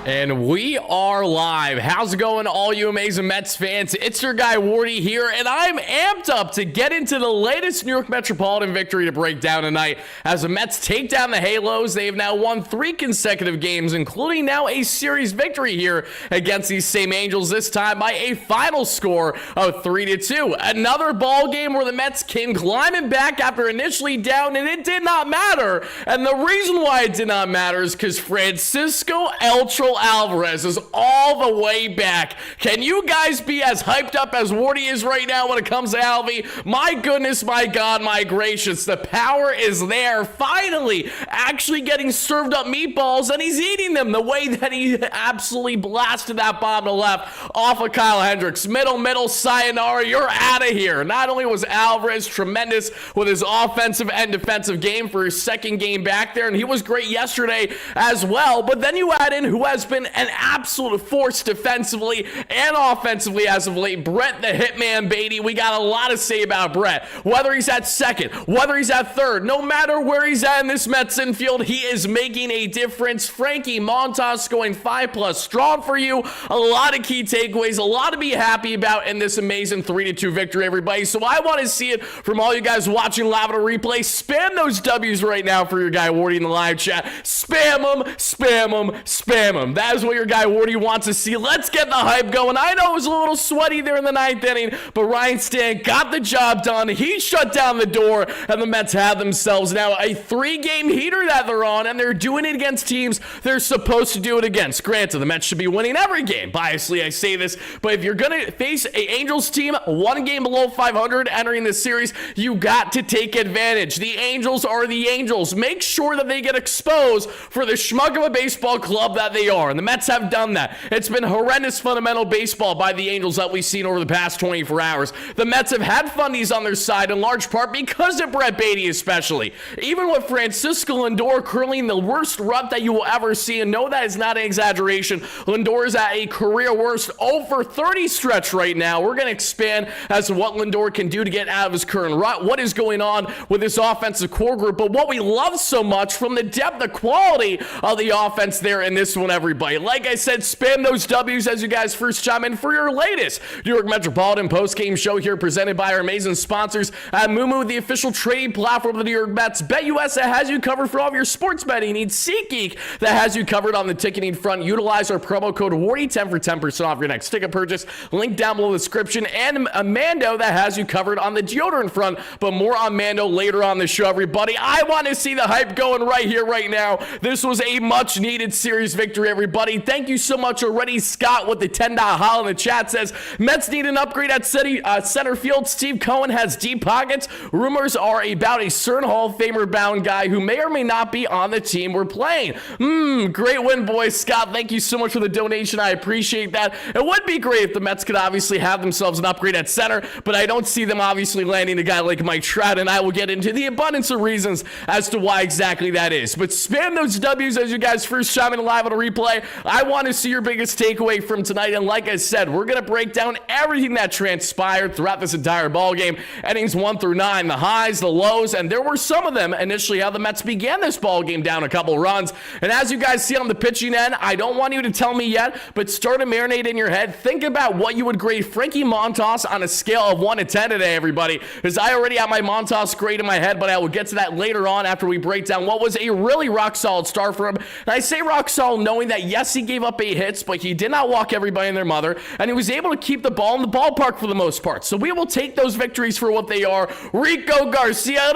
And we are live. How's it going, all you amazing Mets fans? It's your guy, Wardy, here, and I'm amped up to get into the latest New York Metropolitan victory to break down tonight. As the Mets take down the Halos, they've now won 3 consecutive games, including now a series victory here against these same Angels, this time by a final score of 3-2. Another ball game where the Mets came climbing back after initially down, and it did not matter. And the reason why it did not matter is because Francisco Alvarez is all the way back. Can you guys be as hyped up as Wardy is right now when it comes to Alvy? My goodness, my God, my gracious. The power is there. Finally, actually getting served up meatballs, and he's eating them the way that he absolutely blasted that bomb to left off of Kyle Hendricks. Middle, sayonara, you're out of here. Not only was Alvarez tremendous with his offensive and defensive game for his second game back there, and he was great yesterday as well, but then you add in who has been an absolute force defensively and offensively as of late, Brett the Hitman Beatty. We got a lot to say about Brett. Whether he's at second, whether he's at third, no matter where he's at in this Mets infield, he is making a difference. Frankie Montas going 5+ strong for you. A lot of key takeaways, a lot to be happy about in this amazing 3-2 victory, everybody. So I want to see it from all you guys watching live on a replay. Spam those W's right now for your guy Wardy in the live chat. Spam them. That is what your guy Wardy wants to see. Let's get the hype going. I know it was a little sweaty there in the 9th inning, but Ryan Stan got the job done. He shut down the door, and the Mets have themselves now a 3-game heater that they're on, and they're doing it against teams they're supposed to do it against. Granted, the Mets should be winning every game. Biasly, I say this, but if you're going to face a Angels team 1 game below 500 entering this series, you got to take advantage. The Angels are the Angels. Make sure that they get exposed for the schmuck of a baseball club that they are, and the Mets have done that. It's been horrendous fundamental baseball by the Angels that we've seen over the past 24 hours. The Mets have had fundies on their side in large part because of Brett Beatty especially. Even with Francisco Lindor curling the worst rut that you will ever see, and no, that is not an exaggeration. Lindor is at a career worst over 30 stretch right now. We're going to expand as to what Lindor can do to get out of his current rut, what is going on with this offensive core group, but what we love so much from the depth, the quality of the offense there in this one, everybody. Like I said, spam those W's as you guys first chime in for your latest New York Metropolitan post-game show here, presented by our amazing sponsors at Moomoo, the official trading platform of the New York Mets. BetUS that has you covered for all of your sports betting needs. SeatGeek that has you covered on the ticketing front. Utilize our promo code WARDY10 for 10% off your next ticket purchase. Link down below the description. And Mando that has you covered on the deodorant front, but more on Mando later on the show, everybody. I want to see the hype going right here, right now. This was a much-needed series victory, everybody. Thank you so much already. Scott with the $10 holla in the chat says, Mets need an upgrade at center field. Steve Cohen has deep pockets. Rumors are about a certain Hall of Famer bound guy who may or may not be on the team we're playing. Great win, boys. Scott, thank you so much for the donation. I appreciate that. It would be great if the Mets could obviously have themselves an upgrade at center, but I don't see them obviously landing a guy like Mike Trout, and I will get into the abundance of reasons as to why exactly that is. But spam those W's as you guys first chime in live on a replay. I want to see your biggest takeaway from tonight, and like I said, we're going to break down everything that transpired throughout this entire ball game. Innings 1 through 9, the highs, the lows, and there were some of them initially how the Mets began this ball game down a couple runs. And as you guys see on the pitching end, I don't want you to tell me yet, but start to marinate in your head. Think about what you would grade Frankie Montas on a scale of 1 to 10 today, everybody, because I already have my Montas grade in my head, but I will get to that later on after we break down what was a really rock-solid start for him. And I say rock-solid knowing that, yes, he gave up 8 hits, but he did not walk everybody and their mother, and he was able to keep the ball in the ballpark for the most part. So we will take those victories for what they are. Rico Garcia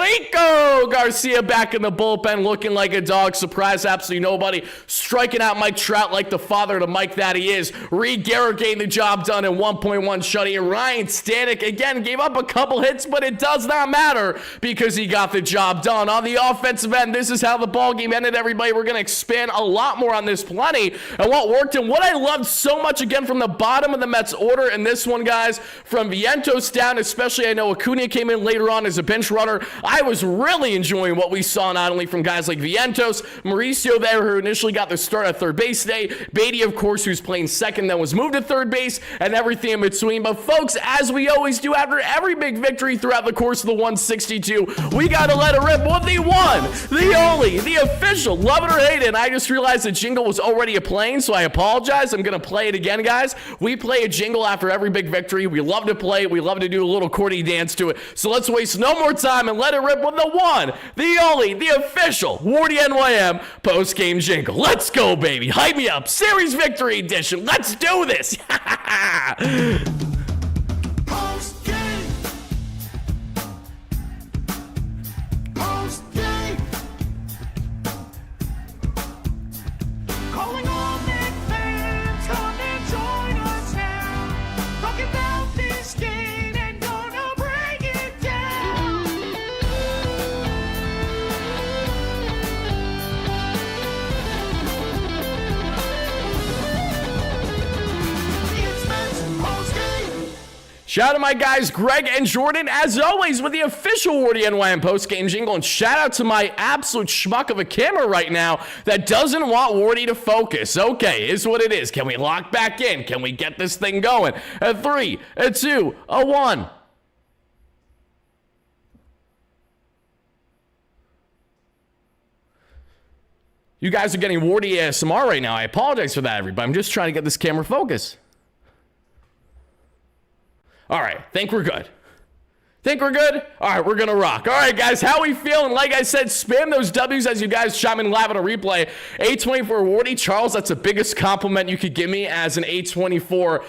back in the bullpen looking like a dog. Surprise absolutely nobody. Striking out Mike Trout like the father to Mike that he is. Reed Garrett getting the job done in 1.1 shutout. Ryan Stanek again gave up a couple hits, but it does not matter because he got the job done. On the offensive end, this is how the ball game ended, everybody. We're going to expand a lot more on this plenty and what worked and what I loved so much again from the bottom of the Mets order in this one, guys, from Vientos down, especially I know Acuna came in later on as a bench runner. I was really enjoying what we saw not only from guys like Vientos, Mauricio there who initially got the start at third base today, Beatty of course who's playing second then was moved to third base, and everything in between. But folks, as we always do after every big victory throughout the course of the 162, we got to let it rip with the one, the only, the official, love it or hate it, and I just realized the jingle was already already playing, so I apologize. I'm going to play it again, guys. We play a jingle after every big victory. We love to play it. We love to do a little Courtney dance to it. So let's waste no more time and let it rip with the one, the only, the official Wardy NYM post-game jingle. Let's go, baby. Hype me up. Series Victory Edition. Let's do this. Shout out to my guys, Greg and Jordan, as always, with the official Wardy NYM post-game jingle. And shout out to my absolute schmuck of a camera right now that doesn't want Wardy to focus. Okay, is what it is. Can we lock back in? Can we get this thing going? A 3, a 2, a 1. You guys are getting Wardy ASMR right now. I apologize for that, everybody. I'm just trying to get this camera focused. All right, think we're good. Think we're good? All right, we're going to rock. All right, guys, how we feeling? Like I said, spam those W's as you guys chime in live on a replay. A24 Wardy. Charles, that's the biggest compliment you could give me as an A24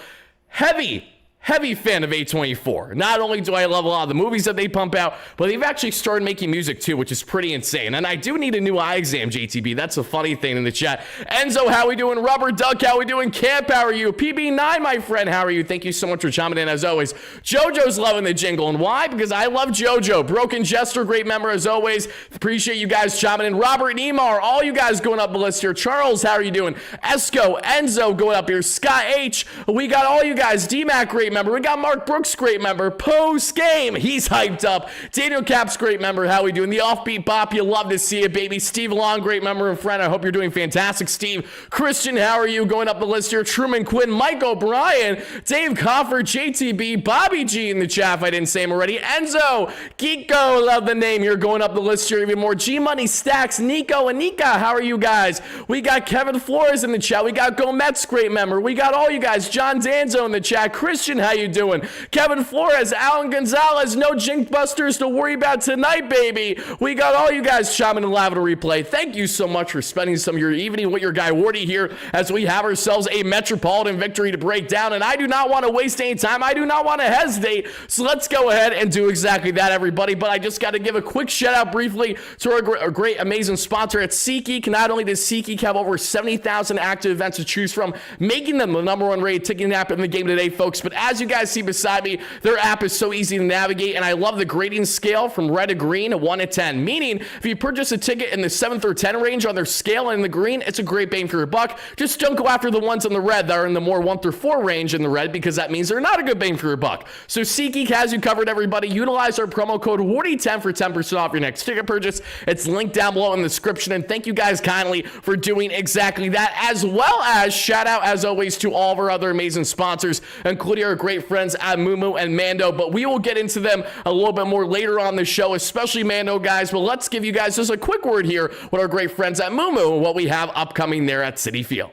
heavy fan of A24. Not only do I love a lot of the movies that they pump out, but they've actually started making music too, which is pretty insane. And I do need a new eye exam, JTB. That's a funny thing in the chat. Enzo, how we doing? Rubber Duck, how we doing? Camp, how are you? PB9, my friend, how are you? Thank you so much for chiming in as always. JoJo's loving the jingle. And why? Because I love JoJo. Broken Jester, great member as always. Appreciate you guys chiming in. Robert Nemar, all you guys going up the list here. Charles, how are you doing? Esco, Enzo going up here. Scott H, we got all you guys. DMAC, great member. We got Mark Brooks, great member. Post game, he's hyped up. Daniel Caps, great member. How we doing? The Offbeat Bop, you love to see it, baby. Steve Long, great member and friend. I hope you're doing fantastic, Steve. Christian, how are you? Going up the list here. Truman Quinn, Mike O'Brien, Dave Coffer, JTB, Bobby G in the chat if I didn't say him already. Enzo, Geeko, love the name here. Going up the list here even more. G Money Stacks, Nico and Nika, how are you guys? We got Kevin Flores in the chat. We got Gomez, great member. We got all you guys. John Danzo in the chat. Christian, how you doing? Kevin Flores, Alan Gonzalez, no Jink Busters to worry about tonight, baby. We got all you guys chiming in live on a replay. Thank you so much for spending some of your evening with your guy Wardy here as we have ourselves a Metropolitan victory to break down. And I do not want to waste any time. I do not want to hesitate. So let's go ahead and do exactly that, everybody. But I just got to give a quick shout out briefly to our great, amazing sponsor at SeatGeek. Not only does SeatGeek have over 70,000 active events to choose from, making them the #1 rated ticketing app in the game today, folks. But as you guys see beside me, their app is so easy to navigate, and I love the grading scale from red to green, 1 to 10, meaning if you purchase a ticket in the 7th or 10 range on their scale and in the green, it's a great bang for your buck. Just don't go after the ones in the red that are in the more 1 through 4 range in the red, because that means they're not a good bang for your buck. So SeatGeek has you covered, everybody. Utilize our promo code WARDY10 for 10% off your next ticket purchase. It's linked down below in the description, and thank you guys kindly for doing exactly that, as well as shout out, as always, to all of our other amazing sponsors, including our great friends at Mumu and Mando, but we will get into them a little bit more later on the show, especially Mando, guys. But let's give you guys just a quick word here with our great friends at Mumu and what we have upcoming there at Citi Field.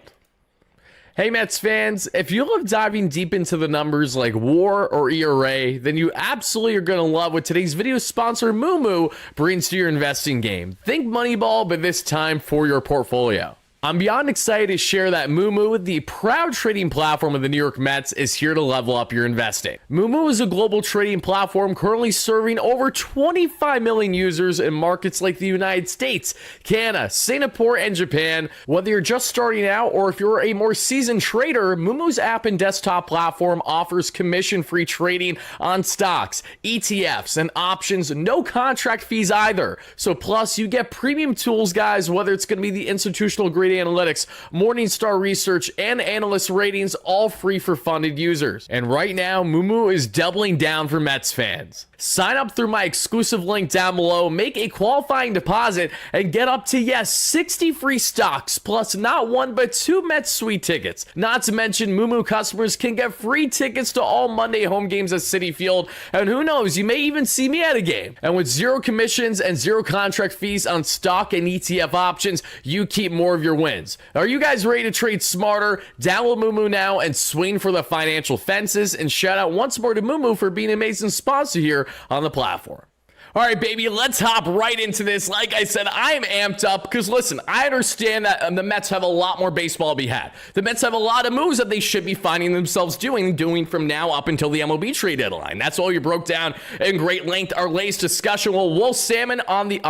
Hey Mets fans, if you love diving deep into the numbers like WAR or ERA, then you absolutely are going to love what today's video sponsor Mumu brings to your investing game. Think Moneyball, but this time for your portfolio. I'm beyond excited to share that Mumu, the proud trading platform of the New York Mets, is here to level up your investing. Mumu is a global trading platform currently serving over 25 million users in markets like the United States, Canada, Singapore, and Japan. Whether you're just starting out or if you're a more seasoned trader, Mumu's app and desktop platform offers commission-free trading on stocks, ETFs, and options, no contract fees either. So plus, you get premium tools, guys, whether it's going to be the institutional grade analytics, Morningstar research, and analyst ratings, all free for funded users. And right now, Mumu is doubling down for Mets fans. Sign up through my exclusive link down below, make a qualifying deposit, and get up to, yes, 60 free stocks, plus not 1 but 2 Mets Suite tickets. Not to mention, Mumu customers can get free tickets to all Monday home games at Citi Field, and who knows, you may even see me at a game. And with 0 commissions and 0 contract fees on stock and ETF options, you keep more of your wins. Are you guys ready to trade smarter? Download Moomoo now and swing for the financial fences. And shout out once more to Moomoo for being an amazing sponsor here on the platform. All right, baby, let's hop right into this. Like I said, I am amped up because, listen, I understand that the Mets have a lot more baseball to be had. The Mets have a lot of moves that they should be finding themselves doing from now up until the MLB trade deadline. That's all you broke down in great length. Our latest discussion. Well, Will Salmon on the,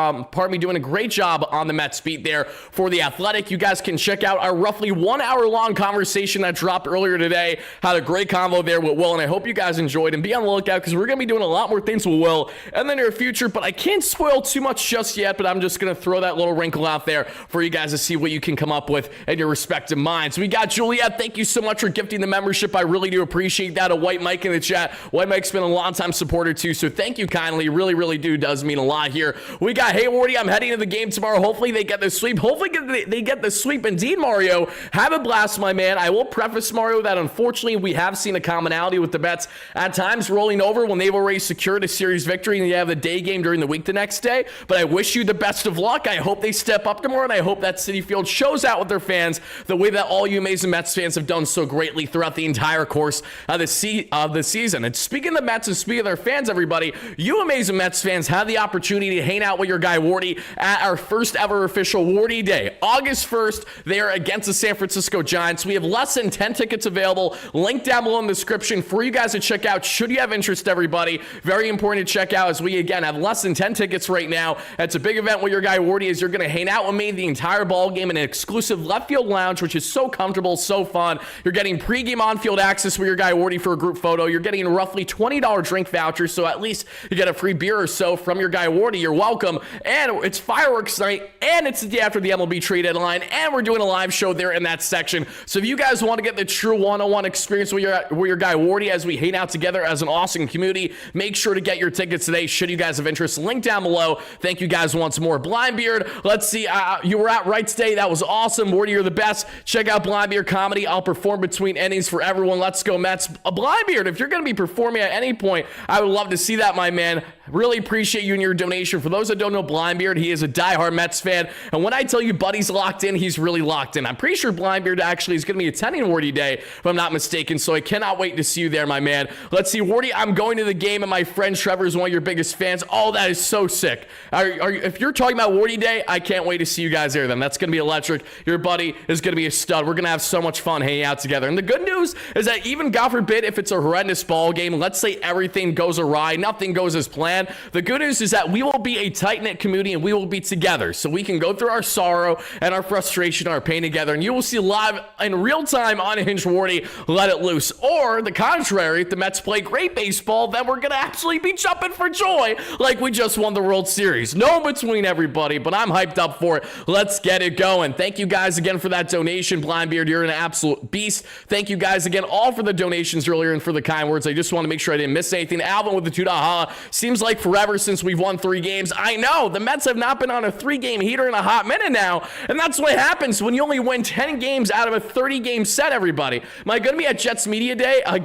doing a great job on the Mets beat there for The Athletic. You guys can check out our roughly 1 hour long conversation that dropped earlier today. Had a great convo there with Will, and I hope you guys enjoyed, and be on the lookout because we're going to be doing a lot more things with Will in the near future. But I can't spoil too much just yet, but I'm just going to throw that little wrinkle out there for you guys to see what you can come up with in your respective minds. We got Juliet. Thank you so much for gifting the membership. I really do appreciate that. A White Mike in the chat. White Mike's been a long-time supporter too, so thank you kindly. Really, really does mean a lot here. We got, hey, Wardy, I'm heading to the game tomorrow. Hopefully they get the sweep. Hopefully they get the sweep. Indeed, Mario. Have a blast, my man. I will preface, Mario, that unfortunately we have seen a commonality with the Mets at times rolling over when they've already secured a series victory and they have the day game during the week the next day. But I wish you the best of luck. I hope they step up tomorrow, and I hope that Citi Field shows out with their fans the way that all you amazing Mets fans have done so greatly throughout the entire course of the season. And speaking of the Mets and speaking of their fans, everybody, you amazing Mets fans have the opportunity to hang out with your guy Wardy at our first ever official Wardy Day. August 1st, they are against the San Francisco Giants. We have less than 10 tickets available. Link down below in the description for you guys to check out should you have interest, everybody. Very important to check out as we, again, have less than 10 tickets right now. It's a big event with your guy Wardy as you're going to hang out with me the entire ball game in an exclusive left field lounge, which is so comfortable, so fun. You're getting pregame on-field access with your guy Wardy for a group photo. You're getting a roughly $20 drink voucher, so at least you get a free beer or so from your guy Wardy. You're welcome. And it's fireworks night, and it's the day after the MLB trade deadline, and we're doing a live show there in that section. So if you guys want to get the true one-on-one experience with your guy Wardy as we hang out together as an awesome community, make sure to get your tickets today should you guys have interest. Link down below. Thank you guys once more. Blindbeard, let's see. You were at right today. That was awesome. Wardy, you're the best. Check out Blindbeard Comedy. I'll perform between innings for everyone. Let's go Mets. Blindbeard, if you're going to be performing at any point, I would love to see that, my man. Really appreciate you and your donation. For those that don't know Blindbeard, he is a diehard Mets fan. And when I tell you Buddy's locked in, he's really locked in. I'm pretty sure Blindbeard actually is going to be attending Wardy Day, if I'm not mistaken. So I cannot wait to see you there, my man. Let's see, Wardy, I'm going to the game, and my friend Trevor is one of your biggest fans. Oh, that is so sick. If you're talking about Wardy Day, I can't wait to see you guys there then. That's going to be electric. Your buddy is going to be a stud. We're going to have so much fun hanging out together. And the good news is that even, God forbid, if it's a horrendous ball game, let's say everything goes awry, nothing goes as planned, the good news is that we will be a tight-knit community and we will be together. So we can go through our sorrow and our frustration, our pain together, and you will see live in real time Unhinged Wardy let it loose. Or the contrary, if the Mets play great baseball, then we're going to actually be jumping for joy like we just won the World Series. No between, everybody, but I'm hyped up for it. Let's get it going. Thank you guys again for that donation. Blindbeard, you're an absolute beast. Thank you guys again all for the donations earlier and for the kind words. I just want to make sure I didn't miss anything. Alvin with the $2. Seems like forever since we've won 3 games. I know, the Mets have not been on a 3-game heater in a hot minute now, and that's what happens when you only win 10 games out of a 30-game set, everybody. Am I going to be at Jets Media Day? I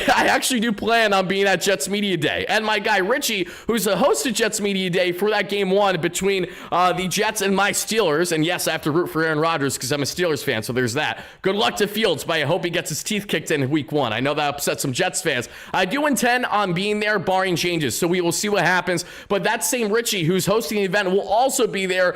actually do plan on being at Jets Media Day. And my guy Richie, who's the host of Jets Media Day for that game 1 between the Jets and my Steelers, and yes, I have to root for Aaron Rodgers because I'm a Steelers fan, so there's that. Good luck to Fields, but I hope he gets his teeth kicked in week 1. I know that upset some Jets fans. I do intend on being there barring changes, so we will see what happens. But that same Richie who's hosting the event will also be there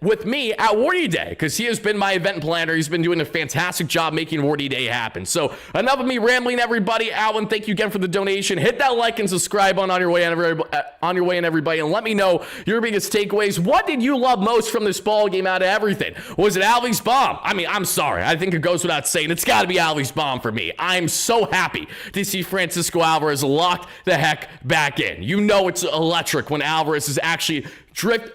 with me at Wardy Day because he has been my event planner. He's been doing a fantastic job making Wardy Day happen. So enough of me rambling, everybody. Alvin, thank you again for the donation. Hit that like and subscribe on your way in, everybody, and let me know your biggest takeaways. What did you love most from this ball game out of everything? Was it Alvy's bomb? I mean, I'm sorry. I think it goes without saying. It's got to be Alvy's bomb for me. I'm so happy to see Francisco Alvarez locked the heck back in. You know it's electric when Alvarez is actually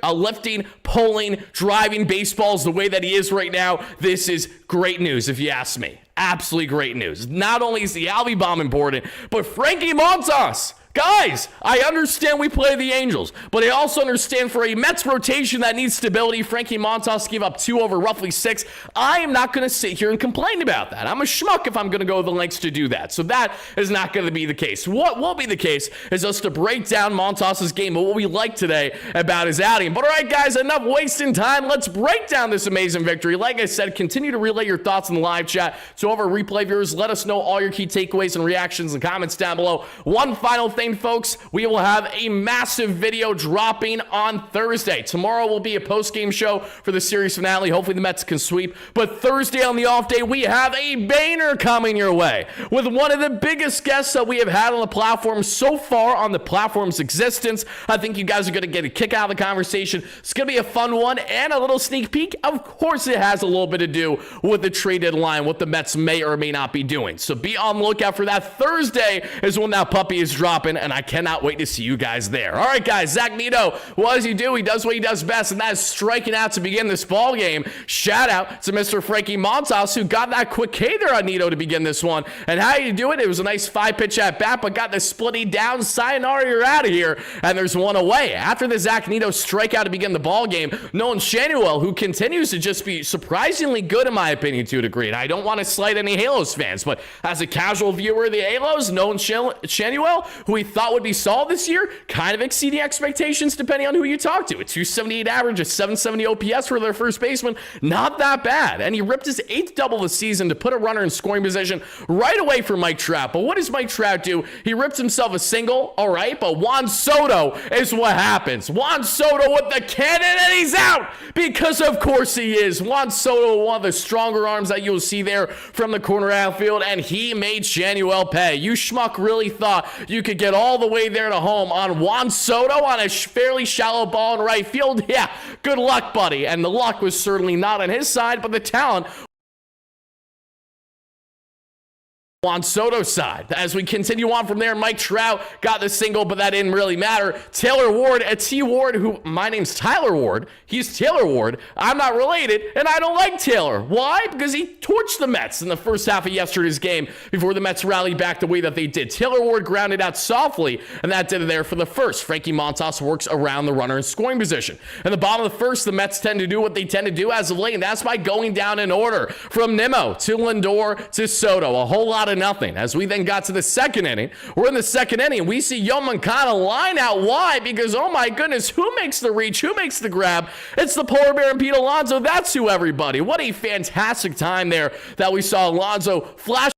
lifting, pulling, driving baseballs the way that he is right now. This is great news if you ask me. absolutely great news. Not only is the Alvy bomb important, but Frankie Montas. Guys, I understand we play the Angels, but I also understand for a Mets rotation that needs stability, Frankie Montas gave up 2 over roughly 6. I am not going to sit here and complain about that. I'm a schmuck if I'm going to go the lengths to do that. So that is not going to be the case. What will be the case is us to break down Montas' game and what we like today about his outing. But all right, guys, enough wasting time. Let's break down this amazing victory. Like I said, continue to relay your thoughts in the live chat. So all of our replay viewers, let us know all your key takeaways and reactions and comments down below. One final thing, folks, we will have a massive video dropping on Thursday. Tomorrow will be a post-game show for the series finale. Hopefully the Mets can sweep. But Thursday on the off day, we have a banger coming your way with one of the biggest guests that we have had on the platform so far on the platform's existence. I think you guys are going to get a kick out of the conversation. It's going to be a fun one and a little sneak peek. Of course, it has a little bit to do with the trade deadline, what the Mets may or may not be doing. So be on the lookout for that. Thursday is when that puppy is dropping, and I cannot wait to see you guys there. All right, guys, Zach Neto, what does he do? He does what he does best, and that is striking out to begin this ball game. Shout out to Mr. Frankie Montas, who got that quick K there on Neto to begin this one. And how you do it? It was a nice 5-pitch at bat, but got the splitty down. Sayonara, you're out of here. And there's one away. After the Zach Neto strikeout to begin the ball game, Nolan Schanuel, who continues to just be surprisingly good, in my opinion, to a degree. And I don't want to slight any Halos fans, but as a casual viewer of the Halos, Nolan Schanuel, who we thought would be solid this year, kind of exceeding expectations depending on who you talk to. A 278 average, a 770 OPS for their first baseman. Not that bad. And he ripped his 8th double of the season to put a runner in scoring position right away for Mike Trout. But what does Mike Trout do? He rips himself a single, all right, but Juan Soto is what happens. Juan Soto with the cannon, and he's out, because of course he is. Juan Soto, one of the stronger arms that you'll see there from the corner outfield, and he made Schanuel pay. You schmuck really thought you could get all the way there to home on Juan Soto on a fairly shallow ball in right field? Yeah, good luck, buddy. And the luck was certainly not on his side, but the talent Juan Soto's side. As we continue on from there, Mike Trout got the single, but that didn't really matter. Taylor Ward, a T. Ward, who, my name's Tyler Ward. He's Taylor Ward. I'm not related, and I don't like Taylor. Why? Because he torched the Mets in the first half of yesterday's game before the Mets rallied back the way that they did. Taylor Ward grounded out softly, and that did it there for the first. Frankie Montas works around the runner in scoring position. In the bottom of the first, the Mets tend to do what they tend to do as of late, and that's by going down in order from Nimmo to Lindor to Soto. A whole lot of nothing. As we then got to the second inning, we're in the second inning. We see Yoan Moncada line out. Why? Because, oh my goodness, who makes the reach? Who makes the grab? It's the polar bear and Pete Alonso. That's who, everybody. What a fantastic time there that we saw Alonso flash.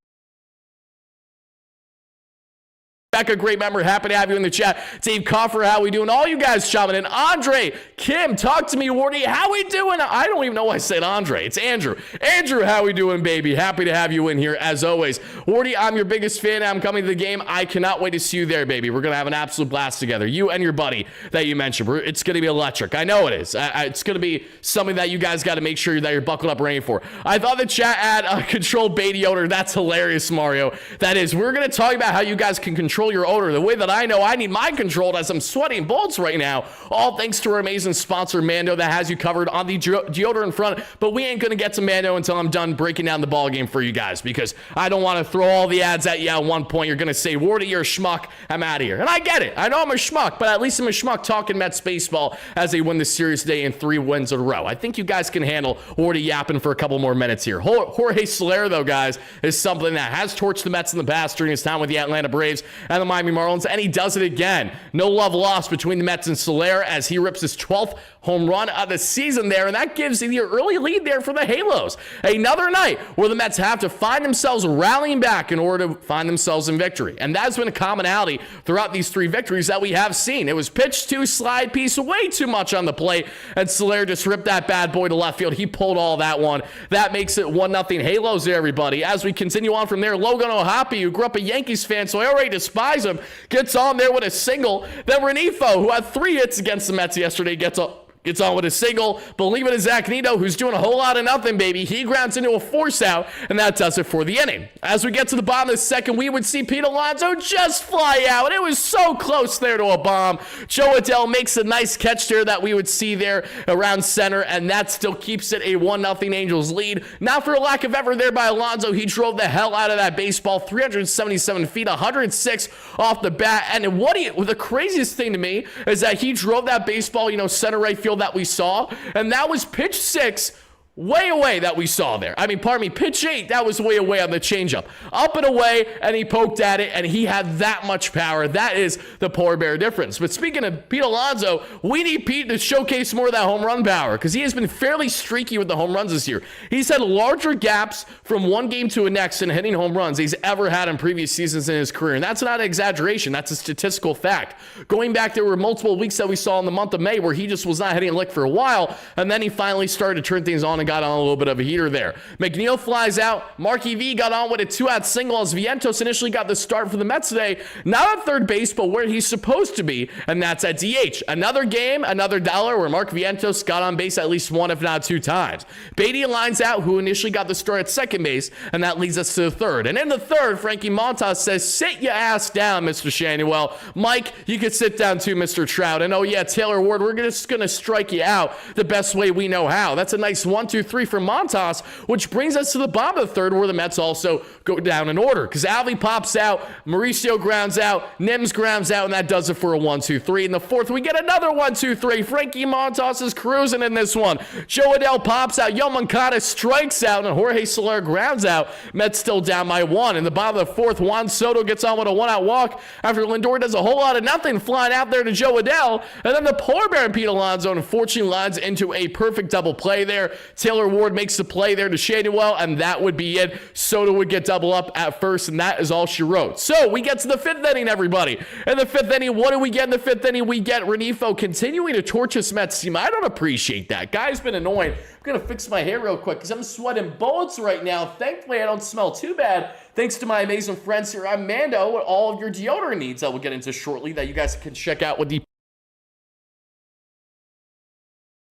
Becca, great member. Happy to have you in the chat. Dave Coffer, how we doing? All you guys chiming in. Andre, Kim, talk to me. Wardy, how we doing? I don't even know why I said Andre. It's Andrew. Andrew, how we doing, baby? Happy to have you in here, as always. Wardy, I'm your biggest fan. I'm coming to the game. I cannot wait to see you there, baby. We're going to have an absolute blast together. You and your buddy that you mentioned. It's going to be electric. I know it is. It's going to be something that you guys got to make sure that you're buckled up ready for. I thought the chat had controlled Baby Odor. That's hilarious, Mario. That is. We're going to talk about how you guys can control your odor the way that I know I need mine controlled, as I'm sweating bullets right now, all thanks to our amazing sponsor Mando that has you covered on the deodorant front. But we ain't gonna get to Mando until I'm done breaking down the ball game for you guys, because I don't want to throw all the ads at you at one point. You're gonna say, Wardy, you're a schmuck, I'm out of here. And I get it, I know I'm a schmuck, but at least I'm a schmuck talking Mets baseball as they win the series today in 3 wins in a row. I think you guys can handle Wardy yapping for a couple more minutes here. Jorge Soler, though, guys, is something that has torched the Mets in the past during his time with the Atlanta Braves and the Miami Marlins, and he does it again. No love lost between the Mets and Soler as he rips his 12th home run of the season there, and that gives the early lead there for the Halos. Another night where the Mets have to find themselves rallying back in order to find themselves in victory, and that's been a commonality throughout these 3 victories that we have seen. It was pitch to slide piece, way too much on the plate, and Soler just ripped that bad boy to left field. He pulled all that one. That makes it 1-0 Halos there, everybody. As we continue on from there, Logan O'Hoppe, who grew up a Yankees fan, so I already despise him, gets on there with a single. Then Renifo, who had 3 hits against the Mets yesterday, gets a gets on with a single, but leave it to Zach Neto, who's doing a whole lot of nothing, baby. He grounds into a force out, and that does it for the inning. As we get to the bottom of the second, we would see Pete Alonso just fly out. It was so close there to a bomb. Jo Adell makes a nice catch there that we would see there around center, and that still keeps it a 1-0 Angels lead. Not for a lack of effort there by Alonso. He drove the hell out of that baseball, 377 feet, 106 off the bat. And the craziest thing to me is that he drove that baseball, center right field that we saw, and that was pitch 6 way away that we saw there. Pitch 8, that was way away on the changeup. Up and away, and he poked at it, and he had that much power. That is the polar bear difference. But speaking of Pete Alonso, we need Pete to showcase more of that home run power, because he has been fairly streaky with the home runs this year. He's had larger gaps from one game to the next in hitting home runs he's ever had in previous seasons in his career, and that's not an exaggeration. That's a statistical fact. Going back, there were multiple weeks that we saw in the month of May where he just was not hitting a lick for a while, and then he finally started to turn things on and got on a little bit of a heater there. McNeil flies out. Marky V got on with a 2-out single as Vientos initially got the start for the Mets today. Not at third base, but where he's supposed to be, and that's at DH. Another game, another dollar where Mark Vientos got on base at least one, if not 2 times. Beatty lines out, who initially got the start at second base, and that leads us to the third. And in the third, Frankie Montas says, "Sit your ass down, Mr. Shanuel. Mike, you could sit down too, Mr. Trout. And oh yeah, Taylor Ward, we're just going to strike you out the best way we know how." That's a nice 1-2-3 for Montas, which brings us to the bottom of the third, where the Mets also go down in order, because Alvey pops out, Mauricio grounds out, Nims grounds out, and that does it for a 1-2-3. In the fourth, we get another 1-2-3. Frankie Montas is cruising in this one. Jo Adell pops out, Yoan Moncada strikes out, and Jorge Soler grounds out. Mets still down by 1. In the bottom of the fourth, Juan Soto gets on with a 1-out walk after Lindor does a whole lot of nothing, flying out there to Jo Adell, and then the polar bear and Pete Alonso unfortunately lines into a perfect double play there. Taylor Ward makes the play there to Shadewell, and that would be it. Soto would get double up at first, and that is all she wrote. So we get to the 5th inning, everybody. In the 5th inning, what do we get in the 5th inning? We get Renifo continuing to torch this Mets team. I don't appreciate that. Guy's been annoying. I'm going to fix my hair real quick because I'm sweating bullets right now. Thankfully, I don't smell too bad. Thanks to my amazing friends here. I'm Mando with all of your deodorant needs that we'll get into shortly that you guys can check out with the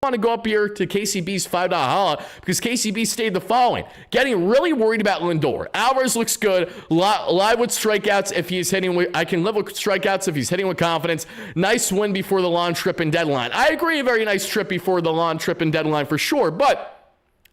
want to go up here to KCB's $5 holla because KCB stated the following: getting really worried about Lindor. Alvarez looks good, live with strikeouts if he's hitting with, I can live with strikeouts if he's hitting with confidence. Nice win before the long trip and deadline. I agree, a very nice trip before the long trip and deadline for sure, but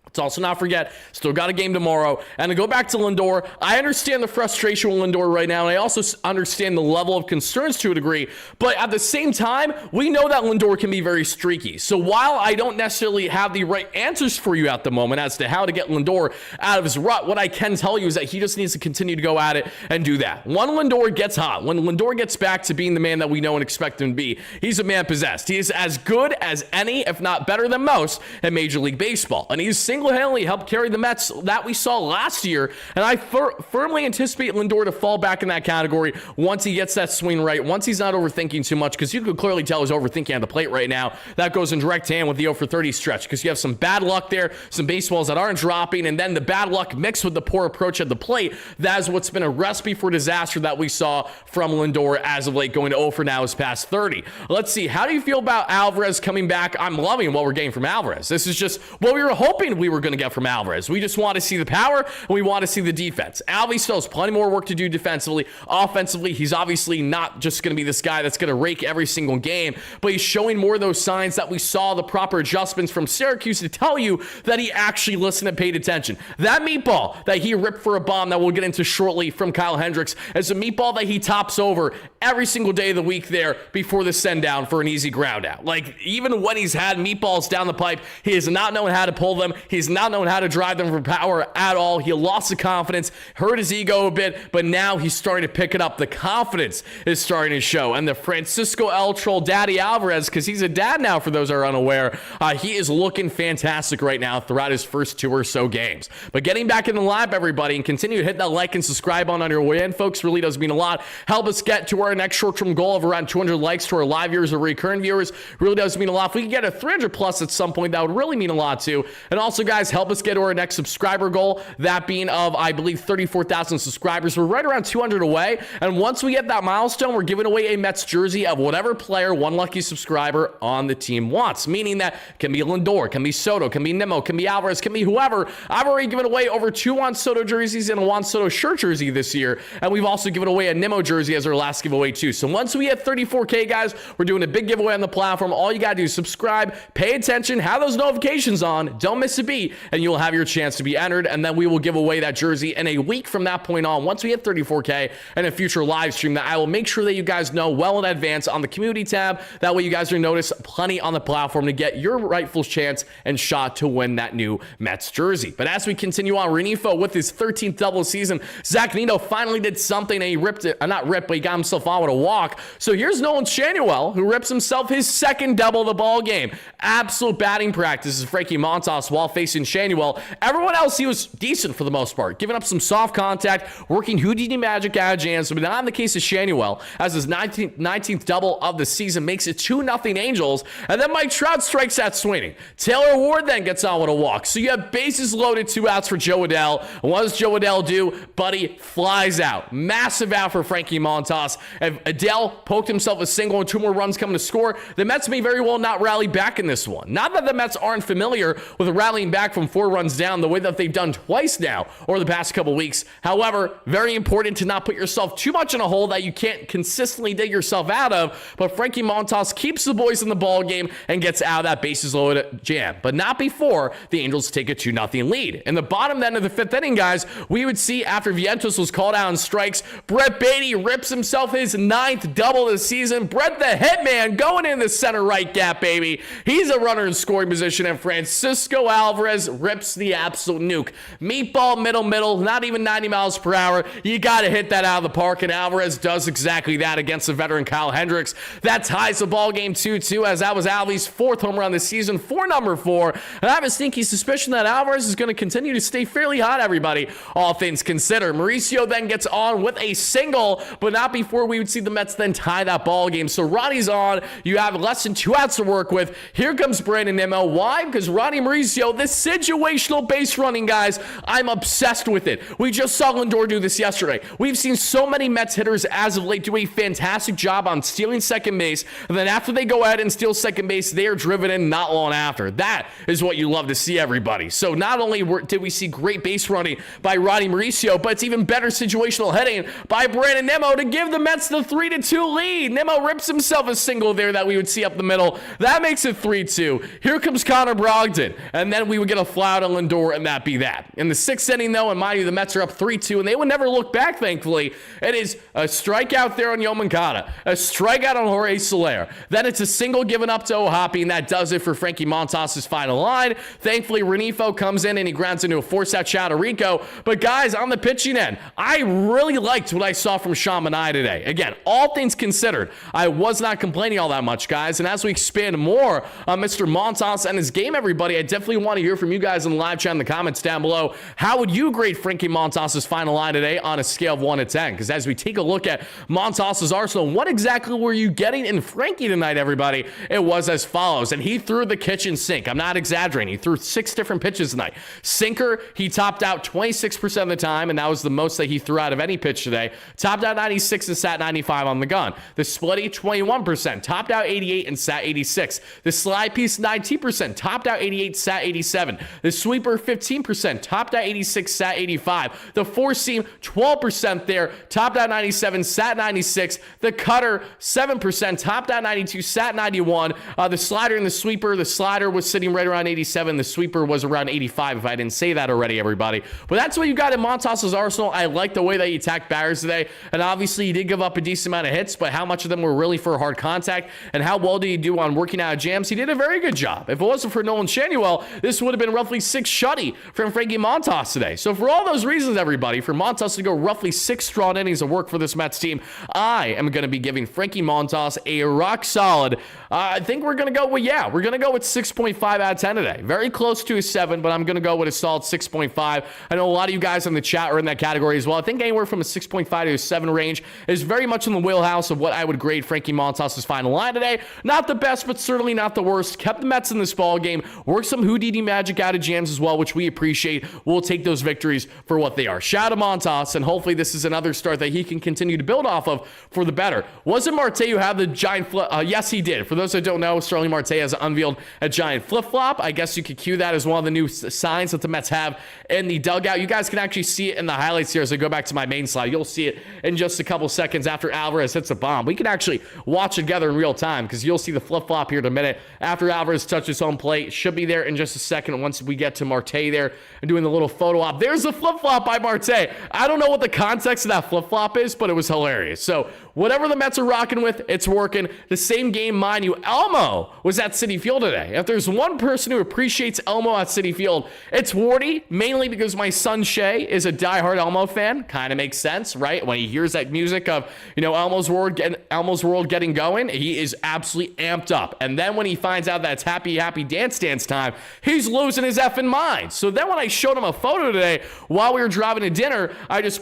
let's also not forget, still got a game tomorrow. And to go back to Lindor, I understand the frustration with Lindor right now, and I also understand the level of concerns to a degree. But at the same time, we know that Lindor can be very streaky. So while I don't necessarily have the right answers for you at the moment as to how to get Lindor out of his rut, what I can tell you is that he just needs to continue to go at it and do that. When Lindor gets hot, when Lindor gets back to being the man that we know and expect him to be, he's a man possessed. He is as good as any, if not better than most, in Major League Baseball. And he's single-handedly helped carry the Mets that we saw last year, and I firmly anticipate Lindor to fall back in that category once he gets that swing right, once he's not overthinking too much, because you can clearly tell he's overthinking on the plate right now. That goes in direct hand with the 0-for-30 stretch, because you have some bad luck there, some baseballs that aren't dropping, and then the bad luck mixed with the poor approach at the plate. That is what's been a recipe for disaster that we saw from Lindor as of late, going to 0 for now is past 30. Let's see, how do you feel about Alvarez coming back? I'm loving what we're getting from Alvarez. This is just what we were hoping we were going to get from Alvarez. We just want to see the power, and we want to see the defense. Alvy still has plenty more work to do defensively. Offensively, he's obviously not just going to be this guy that's going to rake every single game, but he's showing more of those signs that we saw, the proper adjustments from Syracuse to tell you that he actually listened and paid attention. That meatball that he ripped for a bomb that we'll get into shortly from Kyle Hendricks is a meatball that he tops over every single day of the week there before the send down for an easy ground out. Like, even when he's had meatballs down the pipe, he has not known how to pull them. He's not known how to drive them for power at all. He lost the confidence, hurt his ego a bit, but now he's starting to pick it up. The confidence is starting to show. And the Francisco El Troll Daddy Alvarez, because he's a dad now for those who are unaware, he is looking fantastic right now throughout his first 2 or so games. But getting back in the lab, everybody, and continue to hit that like and subscribe on your way in, folks, really does mean a lot. Help us get to our next short-term goal of around 200 likes to our live viewers or recurring viewers. Really does mean a lot. If we can get a 300 plus at some point, that would really mean a lot too. And also, guys, help us get to our next subscriber goal, that being of, I believe, 34,000 subscribers. We're right around 200 away, and once we get that milestone, we're giving away a Mets jersey of whatever player one lucky subscriber on the team wants, meaning that it can be Lindor, can be Soto, can be Nimmo, can be Alvarez, can be whoever. I've already given away over 2 Juan Soto jerseys and a Juan Soto shirt jersey this year, and we've also given away a Nimmo jersey as our last giveaway too. So once we hit 34K, guys, we're doing a big giveaway on the platform. All you gotta do is subscribe, pay attention, have those notifications on, don't miss a beat, and you'll have your chance to be entered, and then we will give away that jersey in a week from that point on. Once we hit 34K and a future live stream that I will make sure that you guys know well in advance on the community tab. That way you guys will notice plenty on the platform to get your rightful chance and shot to win that new Mets jersey. But as we continue on, Renifo with his 13th double season, Zach Neto finally did something, and he ripped it, not ripped, but he got himself on with a walk. So here's Nolan Schanuel, who rips himself his second double of the ball game. Absolute batting practice is Frankie Montas while facing Schanuel. Everyone else, he was decent for the most part, giving up some soft contact, working Houdini magic out of jams, but not in the case of Schanuel, as his 19th double of the season makes it 2-0 Angels, and then Mike Trout strikes out swinging. Taylor Ward then gets on with a walk. So you have bases loaded, 2 outs for Joe Adell. And what does Joe Adell do? Buddy flies out. Massive out for Frankie Montas. If Adell poked himself a single and 2 more runs coming to score, the Mets may very well not rally back in this one. Not that the Mets aren't familiar with rallying back from 4 runs down the way that they've done twice now over the past couple weeks. However, very important to not put yourself too much in a hole that you can't consistently dig yourself out of. But Frankie Montas keeps the boys in the ball game and gets out of that bases loaded jam, but not before the Angels take a 2-0 lead. In the bottom end of the 5th inning, guys, we would see after Vientos was called out on strikes, Brett Baty rips himself his 9th double of the season. Brett the Hitman going in the center right gap, baby. He's a runner in scoring position, and Francisco Alvarez rips the absolute nuke. Meatball middle, not even 90 miles per hour. You got to hit that out of the park, and Alvarez does exactly that against the veteran Kyle Hendricks. That ties the ball game 2-2, as that was Alvy's 4th home run this season for number 4. And I have a sneaky suspicion that Alvarez is going to continue to stay fairly hot, everybody, all things considered. Mauricio then gets on with a single, but not before we would see the Mets then tie that ball game. So Ronnie's on. You have less than 2 outs to work with. Here comes Brandon Nimmo. Why? Because Ronnie Mauricio, this situational base running, guys, I'm obsessed with it. We just saw Lindor do this yesterday. We've seen so many Mets hitters as of late do a fantastic job on stealing second base, and then after they go ahead and steal second base, they are driven in not long after. That is what you love to see, everybody. So not only did we see great base running by Ronnie Mauricio, but it's even better situational hitting by Brandon Nimmo to give the Mets the 3-2 lead. Nimmo rips himself a single there that we would see up the middle. That makes it 3-2. Here comes Connor Brogdon, and then we would get a fly out on Lindor, and that be that. In the 6th inning, though, and mind you, the Mets are up 3-2, and they would never look back, thankfully. It is a strikeout there on Yomankata, a strikeout on Jorge Soler. Then it's a single given up to O'Hoppe, and that does it for Frankie Montas' final line. Thankfully, Renifo comes in, and he grounds into a force-out Chadarico. But, guys, on the pitching end, I really liked what I saw from Sean Manaea today. Again, all things considered, I was not complaining all that much, guys. And as we expand more on Mr. Montas and his game, everybody, I definitely want to hear from you guys in the live chat in the comments down below. How would you grade Frankie Montas' final line today on a scale of 1 to 10? Because as we take a look at Montas' arsenal, what exactly were you getting in Frankie tonight, everybody? It was as follows, and he threw the kitchen sink. I'm not exaggerating. He threw 6 different pitches tonight. Sinker, he topped out 26% of the time, and that was the most that he threw out of any pitch today. Topped out 96 and sat 95 on the gun. The splitty, 21%. Topped out 88 and sat 86. The slide piece, 19%. Topped out 88, sat 87. The sweeper, 15%. Topped out 86, sat 85. The four seam, 12% there. Topped out 97, sat 96. The cutter, 7%. Topped out 92, sat 91. The slider and the sweeper, the slider was sitting right around 87. The sweeper was around 85, if I didn't say that already, everybody. But that's what you got in Montas' arsenal. I like the way that he attacked batters today. And obviously, he did give up a decent amount of hits, but how much of them were really for hard contact, and how well did he do on working out of jams? He did a very good job. If it wasn't for Nolan Schanuel, this would have been roughly 6 shutty from Frankie Montas today. So for all those reasons, everybody, for Montas to go roughly 6 strong innings of work for this Mets team, I am going to be giving Frankie Montas a rock solid. I think we're going to go with, we're going to go with 6.5 out of 10 today. Very close to a 7, but I'm going to go with a solid 6.5. I know a lot of you guys in the chat are in that category as well. I think anywhere from a 6.5 to a 7 range is very much in the wheelhouse of what I would grade Frankie Montas' final line today. Not the best, but certainly not the worst. Kept the Mets in this ball game. Worked some Houdini magic out of jams as well, which we appreciate. We'll take those victories for what they are. Shout out to Montas, and hopefully this is another start that he can continue to build off of for the better. Was it Marte who had the giant flip? Yes, he did. For those that don't know, Starling Marte has unveiled a giant flip-flop. I guess you could cue that as one of the new signs that the Mets have in the dugout. You guys can actually see it in the highlights here as I go back to my main slide. You'll see it in just a couple seconds after Alvarez hits a bomb. We can actually watch it together in real time because you'll see the flip-flop here in a minute after Alvarez touches home plate. Should be there in just a second once we get to Marte there and doing the little photo op. There's the flip-flop by Marte. I don't know what the context of that flip-flop is, but it was hilarious. So whatever the Mets are rocking with, it's working. The same game, mind you, Elmo was at Citi Field today. If there's one person who appreciates Elmo at Citi Field, it's Wardy, mainly because my son Shay is a diehard Elmo fan. Kind of makes sense, right? When he hears that music of, Elmo's World getting going, he is absolutely amped up. And then when he finds out that it's happy dance time, he's losing his effing mind. So then when I showed him a photo today while we were driving to dinner, I just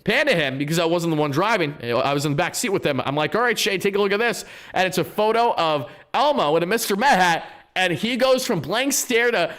pan to him because I wasn't the one driving. I was in the back seat with him. I'm like, all right, Shay, take a look at this. And it's a photo of Elmo in a Mr. Met hat. And he goes from blank stare to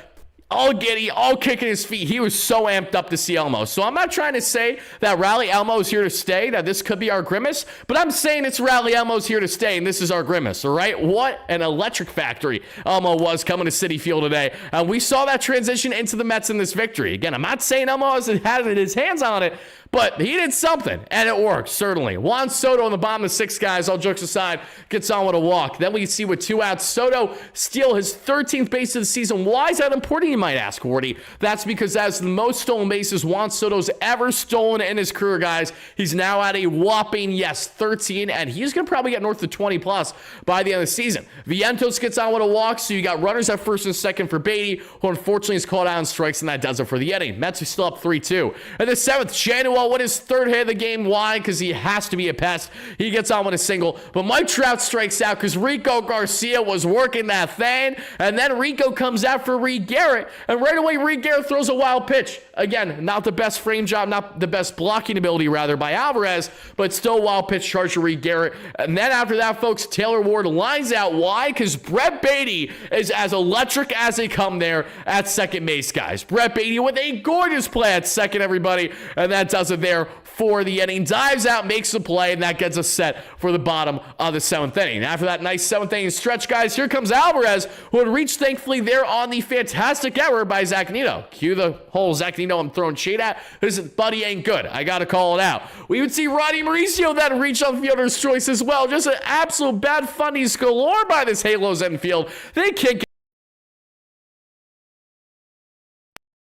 all giddy, all kicking his feet. He was so amped up to see Elmo. So I'm not trying to say that Rally Elmo is here to stay, that this could be our Grimace, but I'm saying it's Rally Elmo's here to stay, and this is our Grimace, all right? What an electric factory Elmo was coming to Citi Field today. And we saw that transition into the Mets in this victory. Again, I'm not saying Elmo hasn't had his hands on it, but he did something, and it worked, certainly. Juan Soto on the bottom of six, guys, all jokes aside, gets on with a walk. Then we see with 2 outs, Soto steal his 13th base of the season. Why is that important, you might ask, Wardy? That's because that's the most stolen bases Juan Soto's ever stolen in his career, guys. He's now at a whopping, 13, and he's going to probably get north of 20 plus by the end of the season. Vientos gets on with a walk, so you got runners at first and second for Beatty, who unfortunately is called out on strikes, and that does it for the inning. Mets are still up 3-2. In the 7th, Januel with his 3rd hit of the game. Why? Because he has to be a pest. He gets on with a single, but Mike Trout strikes out because Rico Garcia was working that thing, and then Rico comes out for Reed Garrett, and right away Reed Garrett throws a wild pitch. Again, not the best frame job, not the best blocking ability, rather, by Alvarez, but still a wild pitch charge to Reed Garrett. And then after that, folks, Taylor Ward lines out. Why? Because Brett Beatty is as electric as they come there at second base, guys. Brett Beatty with a gorgeous play at second, everybody, and that does it there for the inning. Dives out, makes the play, and that gets us set for the bottom of the 7th inning. After that nice 7th inning stretch, guys, here comes Alvarez, who had reached, thankfully, there on the fantastic error by Zach Neto. Cue the whole Zach Neto I'm throwing shade at. His buddy ain't good. I got to call it out. We would see Roddy Mauricio then reach on fielder's choice as well. Just an absolute bad funnies galore by this Halos infield. They can't get.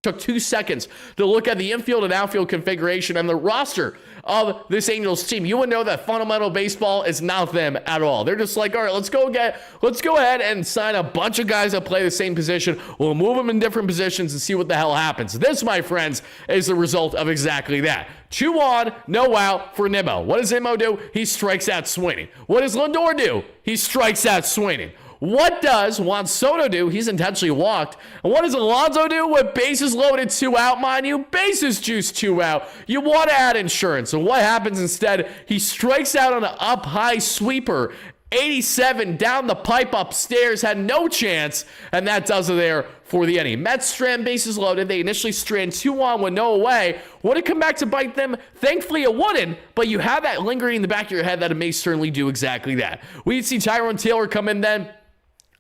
Took 2 seconds to look at the infield and outfield configuration and the roster of this Angels team. You would know that fundamental baseball is not them at all. They're just like, all right, let's go ahead and sign a bunch of guys that play the same position. We'll move them in different positions and see what the hell happens. This, my friends, is the result of exactly that. 2 on, no out for Nimmo. What does Nimmo do? He strikes out swinging. What does Lindor do? He strikes out swinging. What does Juan Soto do? He's intentionally walked. And what does Alonso do with bases loaded 2 out, mind you? Bases juice 2 out. You want to add insurance. And what happens instead? He strikes out on an up-high sweeper. 87 down the pipe upstairs, had no chance, and that does it there for the inning. Mets strand bases loaded. They initially strand 2 on with no away. Would it come back to bite them? Thankfully, it wouldn't, but you have that lingering in the back of your head that it may certainly do exactly that. We'd see Tyrone Taylor come in then.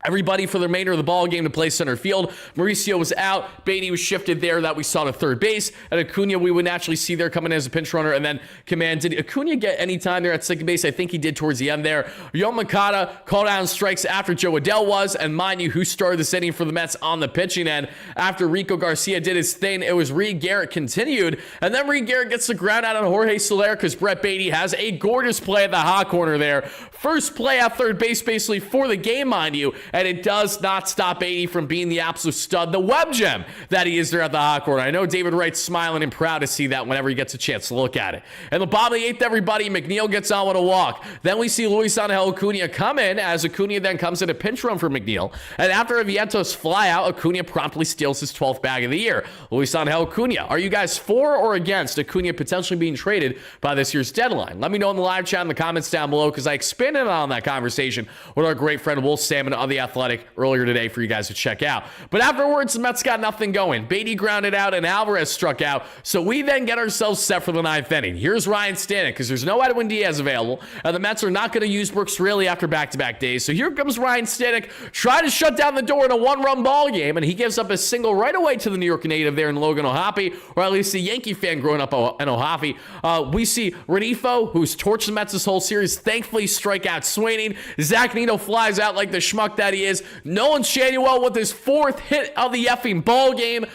Everybody for the remainder of the ball game to play center field. Mauricio was out. Beatty was shifted there that we saw to third base. And Acuna we would naturally see there coming in as a pinch runner. And then Command. Did Acuna get any time there at second base? I think he did towards the end there. Yoan Moncada called down strikes after Joe Adell was. And mind you, who started this inning for the Mets on the pitching end? After Rico Garcia did his thing, it was Reed Garrett continued. And then Reed Garrett gets the ground out on Jorge Soler because Brett Beatty has a gorgeous play at the hot corner there. First play at third base basically for the game, mind you. And it does not stop Beatty from being the absolute stud, the web gem that he is there at the hot corner. I know David Wright's smiling and proud to see that whenever he gets a chance to look at it. And the bottom of the 8th, everybody, McNeil gets on with a walk. Then we see Luis Angel Acuna come in as Acuna then comes in a pinch run for McNeil. And after a Vientos fly out, Acuna promptly steals his 12th bag of the year. Luis Angel Acuna, are you guys for or against Acuna potentially being traded by this year's deadline? Let me know in the live chat in the comments down below because I expanded on that conversation with our great friend Wolf Salmon on the Athletic earlier today for you guys to check out. But afterwards, the Mets got nothing going. Beatty grounded out and Alvarez struck out. So we then get ourselves set for the 9th inning. Here's Ryan Stanek because there's no Edwin Diaz available. And the Mets are not going to use Brooks Raley after back-to-back days. So here comes Ryan Stanek trying to shut down the door in a one-run ball game. And he gives up a single right away to the New York native there in Logan O'Hoppe, or at least a Yankee fan growing up in O'Hoppe. We see Renifo, who's torched the Mets this whole series, thankfully strike out swinging. Zach Nino flies out like the schmuck that he is. Nolan Shanuel with his 4th hit of the effing ball game.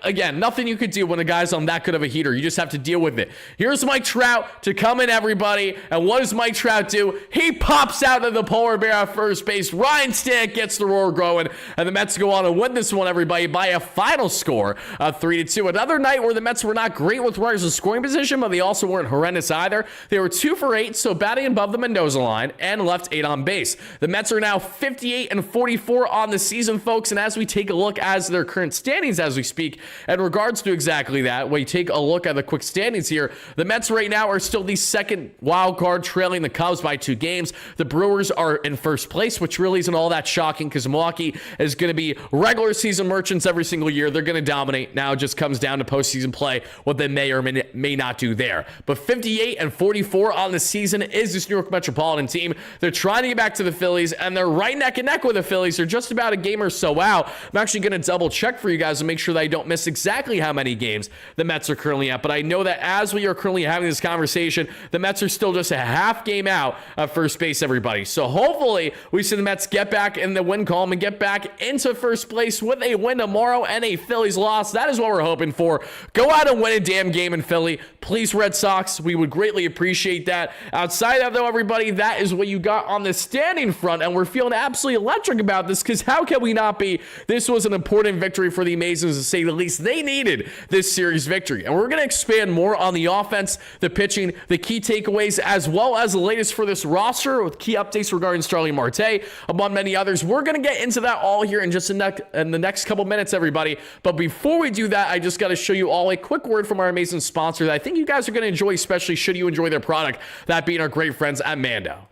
Again, nothing you could do when a guy's on that good of a heater. You just have to deal with it. Here's Mike Trout to come in, everybody. And what does Mike Trout do? He pops out of the polar bear at first base. Ryan Stanek gets the roar going. And the Mets go on and win this one, everybody, by a final score of 3-2. Another night where the Mets were not great with runners in scoring position, but they also weren't horrendous either. They were 2 for 8, so batting above the Mendoza line, and left 8 on base. The Mets are now 58-44 on the season, folks. And as we take a look at their current standings as we speak, in regards to exactly that, when you take a look at the quick standings here, the Mets right now are still the 2nd wild card, trailing the Cubs by 2 games. The Brewers are in 1st place, which really isn't all that shocking because Milwaukee is going to be regular season merchants every single year. They're going to dominate. Now it just comes down to postseason play, what they may or may not do there. But 58-44 on the season is this New York Metropolitan team. They're trying to get back to the Phillies, and they're right neck and neck with the Phillies. They're just about a game or so out. I'm actually going to double check for you guys to make sure that I don't miss exactly how many games the Mets are currently at, but I know that as we are currently having this conversation, the Mets are still just a half game out of first base, everybody. So hopefully we see the Mets get back in the win column and get back into first place with a win tomorrow and a Phillies loss. That is what we're hoping for. Go out and win a damn game in Philly. Please, Red Sox, we would greatly appreciate that. Outside of that, though, everybody, that is what you got on the standing front, and we're feeling absolutely electric about this because how can we not be? This was an important victory for the Amazons, to say the least. They needed this series victory. And we're going to expand more on the offense, the pitching, the key takeaways, as well as the latest for this roster with key updates regarding Starling Marte, among many others. We're going to get into that all here in just in the next couple minutes, everybody. But before we do that, I just got to show you all a quick word from our amazing sponsor that I think you guys are going to enjoy, especially should you enjoy their product, that being our great friends at Mando.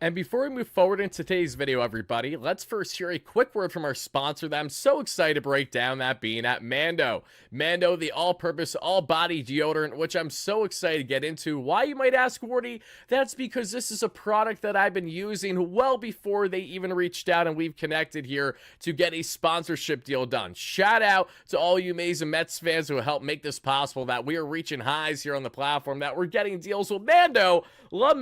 And before we move forward into today's video, everybody, let's first hear a quick word from our sponsor that I'm so excited to break down, that being at Mando. Mando, the all-purpose, all-body deodorant, which I'm so excited to get into. Why, you might ask, Wardy? That's because this is a product that I've been using well before they even reached out and we've connected here to get a sponsorship deal done. Shout out to all you amazing Mets fans who helped make this possible, that we are reaching highs here on the platform, that we're getting deals with Mando. Love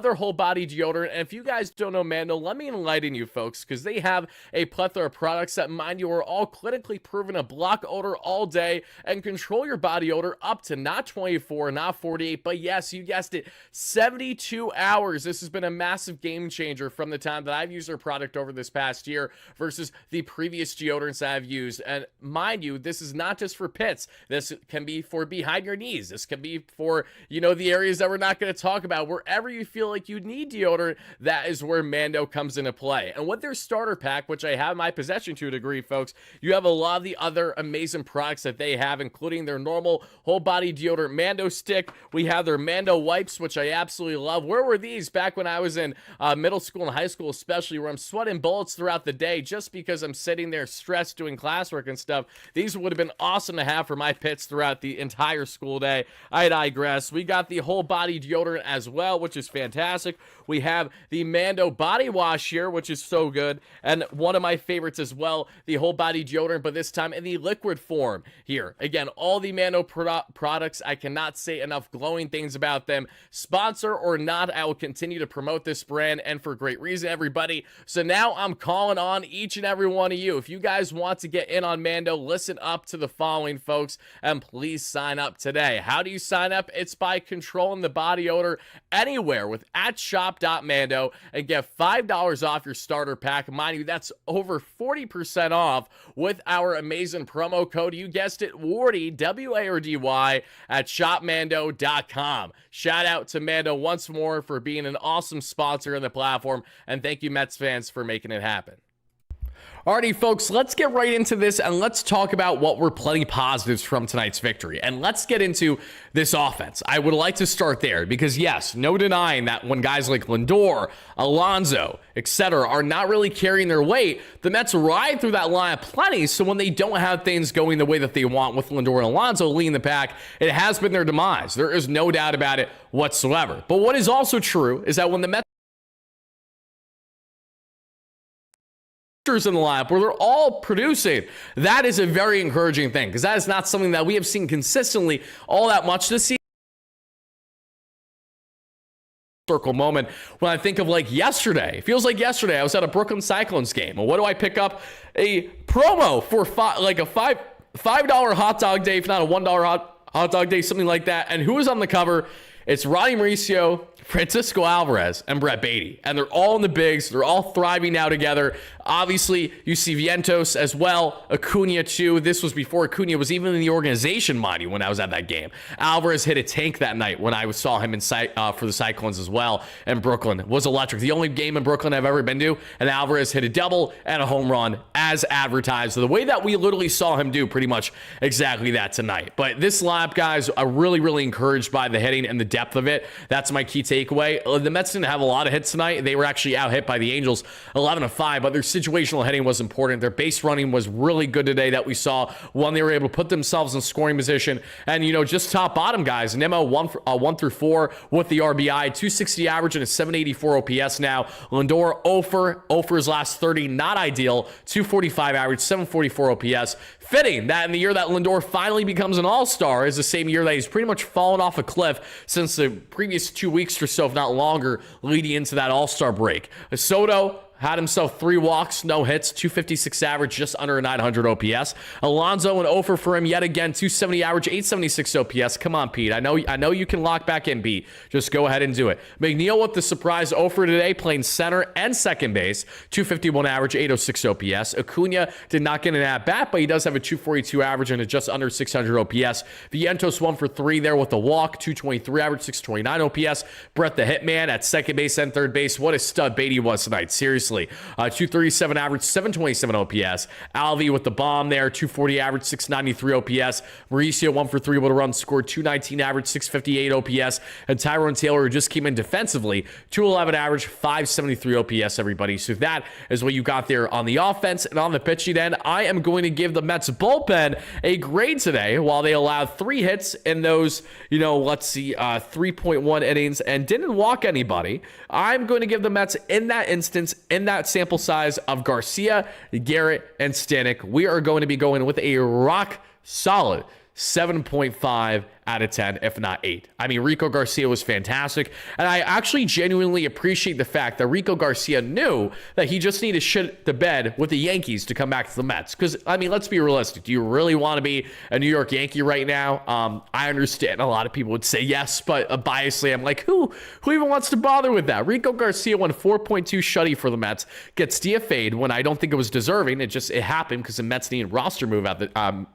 their whole body deodorant. And if you guys don't know Mando, let me enlighten you folks, because they have a plethora of products that, mind you, are all clinically proven to block odor all day and control your body odor up to not 24, not 48, but yes, you guessed it, 72 hours. This has been a massive game changer from the time that I've used their product over this past year versus the previous deodorants that I've used. And mind you, this is not just for pits. This can be for behind your knees. This can be for, the areas that we're not going to talk about. Wherever you feel like you need deodorant, that is where Mando comes into play. And with their starter pack, which I have in my possession to a degree, folks, you have a lot of the other amazing products that they have, including their normal whole body deodorant Mando stick. We have their Mando wipes, which I absolutely love. Where were these back when I was in middle school and high school, especially, where I'm sweating bullets throughout the day just because I'm sitting there stressed doing classwork and stuff? These would have been awesome to have for my pits throughout the entire school day. I digress. We got the whole body deodorant as well, which is fantastic. We have the Mando body wash here, which is so good, and one of my favorites as well, the whole body deodorant, but this time in the liquid form here. Again, all the Mando products, I cannot say enough glowing things about them. Sponsor or not, I will continue to promote this brand, and for great reason, everybody. So now I'm calling on each and every one of you. If you guys want to get in on Mando, listen up to the following, folks, and please sign up today. How do you sign up? It's by controlling the body odor anywhere with @shop.mando and get $5 off your starter pack. Mind you, that's over 40% off with our amazing promo code. You guessed it, Wardy, W-A-R-D-Y, at shopmando.com. Shout out to Mando once more for being an awesome sponsor of the platform, and thank you, Mets fans, for making it happen. Alrighty, folks, let's get right into this and let's talk about what were plenty positives from tonight's victory. And let's get into this offense. I would like to start there because, yes, no denying that when guys like Lindor, Alonso, etc. are not really carrying their weight, the Mets ride through that lineup plenty. So when they don't have things going the way that they want with Lindor and Alonso leading the pack, it has been their demise. There is no doubt about it whatsoever. But what is also true is that when the Mets in the lineup where they're all producing, that is a very encouraging thing because that is not something that we have seen consistently all that much this season. Circle moment when I think of like yesterday. It feels like yesterday I was at a Brooklyn Cyclones game. And what do I pick up? A promo for $5 hot dog day, if not a $1 hot dog day, something like that. And who is on the cover? It's Ronnie Mauricio, Francisco Alvarez, and Brett Baty. And they're all in the bigs. They're all thriving now together. Obviously, you see Vientos as well. Acuna, too. This was before Acuna was even in the organization, mind you, when I was at that game. Alvarez hit a tank that night when I saw him for the Cyclones as well. And Brooklyn was electric. The only game in Brooklyn I've ever been to. And Alvarez hit a double and a home run as advertised. So the way that we literally saw him do pretty much exactly that tonight. But this lineup, guys, are really, really encouraged by the hitting and the depth of it. That's my key takeaway. The Mets didn't have a lot of hits tonight. They were actually out hit by the Angels 11-5, but their situational hitting was important. Their base running was really good today that we saw. One, they were able to put themselves in scoring position. And, you know, just top bottom, guys. Nimmo 1 through 4 with the RBI, 260 average and a 784 OPS now. Lindor 0 for his last 30, not ideal. 245 average, 744 OPS. Fitting that in the year that Lindor finally becomes an all-star is the same year that he's pretty much fallen off a cliff since the previous 2 weeks or so, if not longer, leading into that all-star break. Soto had himself 3 walks, no hits, 256 average, just under a 900 OPS. Alonso an 0 for him yet again, 270 average, 876 OPS. Come on, Pete. I know you can lock back in, Pete. Just go ahead and do it. McNeil with the surprise 0 for today, playing center and second base, 251 average, 806 OPS. Acuna did not get an at-bat, but he does have a 242 average and a just under 600 OPS. Vientos 1 for 3 there with the walk, 223 average, 629 OPS. Brett the Hitman at second base and third base. What a stud Baty was tonight. Seriously. 237 average, 727 OPS. Alvy with the bomb there, 240 average, 693 OPS. Mauricio 1 for 3 with a run scored, 219 average, 658 OPS. And Tyrone Taylor, who just came in defensively, 211 average, 573 OPS, everybody. So that is what you got there on the offense. And on the pitching end, I am going to give the Mets bullpen a grade today while they allowed 3 hits in those, 3.1 innings and didn't walk anybody. I'm going to give the Mets in that instance, in that sample size of Garcia, Garrett, and Stanek, we are going to be going with a rock solid 7.5 out of 10, if not 8. I mean, Rico Garcia was fantastic, and I actually genuinely appreciate the fact that Rico Garcia knew that he just needed to shit the bed with the Yankees to come back to the Mets. Because, I mean, let's be realistic. Do you really want to be a New York Yankee right now? I understand a lot of people would say yes, but biasly, I'm like, who even wants to bother with that? Rico Garcia won 4.2 shutty for the Mets, gets DFA'd when I don't think it was deserving. It happened because the Mets needed roster move at the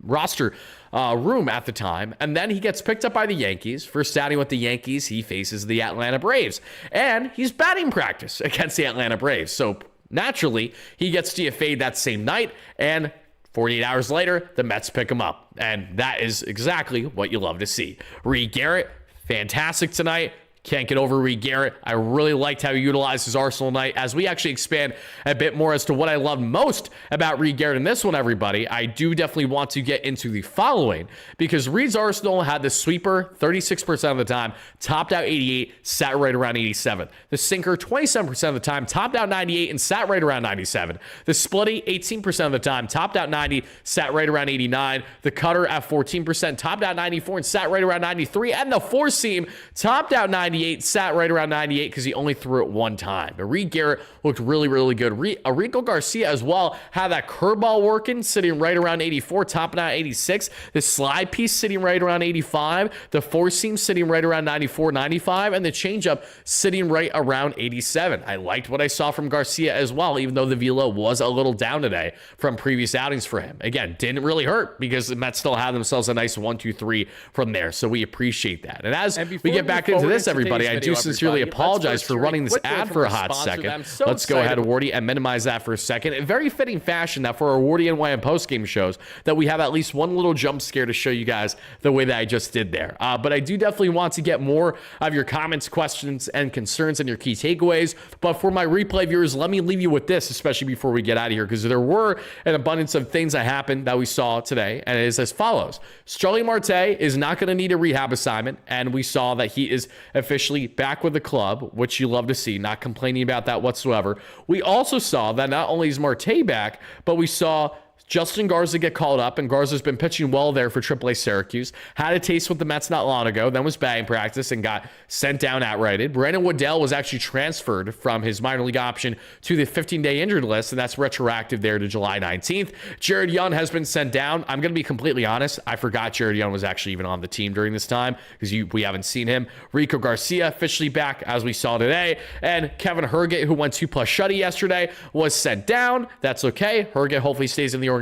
roster room at the time, and then he gets picked up by the Yankees. First outing with the Yankees, he faces the Atlanta Braves, and he's batting practice against the Atlanta Braves. So naturally, he gets DFA'd that same night, and 48 hours later, the Mets pick him up, and that is exactly what you love to see. Reed Garrett, fantastic tonight. Can't get over Reed Garrett. I really liked how he utilized his arsenal night. As we actually expand a bit more as to what I love most about Reed Garrett in this one, everybody, I do definitely want to get into the following, because Reed's arsenal had the sweeper 36% of the time, topped out 88, sat right around 87. The sinker 27% of the time, topped out 98, and sat right around 97. The splitty 18% of the time, topped out 90, sat right around 89. The cutter at 14%, topped out 94, and sat right around 93. And the four seam topped out 90. Sat right around 98 because he only threw it one time. But Reed Garrett looked really, really good. Rico Garcia as well had that curveball working, sitting right around 84, topping out 86. The slide piece sitting right around 85. The four seam sitting right around 94, 95. And the changeup sitting right around 87. I liked what I saw from Garcia as well, even though the velo was a little down today from previous outings for him. Again, didn't really hurt because the Mets still had themselves a nice 1-2-3 from there. So we appreciate that. And as we get back into this, everybody, everybody. I do sincerely apologize for running this ad for a hot second. Let's go ahead, Wardy, and minimize that for a second. In very fitting fashion that for our Wardy and YM postgame shows, that we have at least one little jump scare to show you guys the way that I just did there. But I do definitely want to get more of your comments, questions, and concerns and your key takeaways. But for my replay viewers, let me leave you with this, especially before we get out of here, because there were an abundance of things that happened that we saw today, and it is as follows. Starling Marte is not going to need a rehab assignment, and we saw that he is officially back with the club, which you love to see, not complaining about that whatsoever. We also saw that not only is Marte back, but we saw Justin Garza get called up, and Garza's been pitching well there for AAA Syracuse. Had a taste with the Mets not long ago, then was batting practice and got sent down outrighted. Brandon Waddell was actually transferred from his minor league option to the 15-day injured list, and that's retroactive there to July 19th. Jared Young has been sent down. I'm going to be completely honest. I forgot Jared Young was actually even on the team during this time because we haven't seen him. Rico Garcia officially back, as we saw today. And Kevin Herget, who went 2+ shutty yesterday, was sent down. That's okay. Herget hopefully stays in the organization.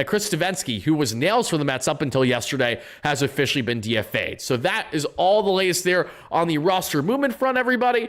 Chris Stavensky, who was nails for the Mets up until yesterday, has officially been DFA'd. So that is all the latest there on the roster movement front, everybody.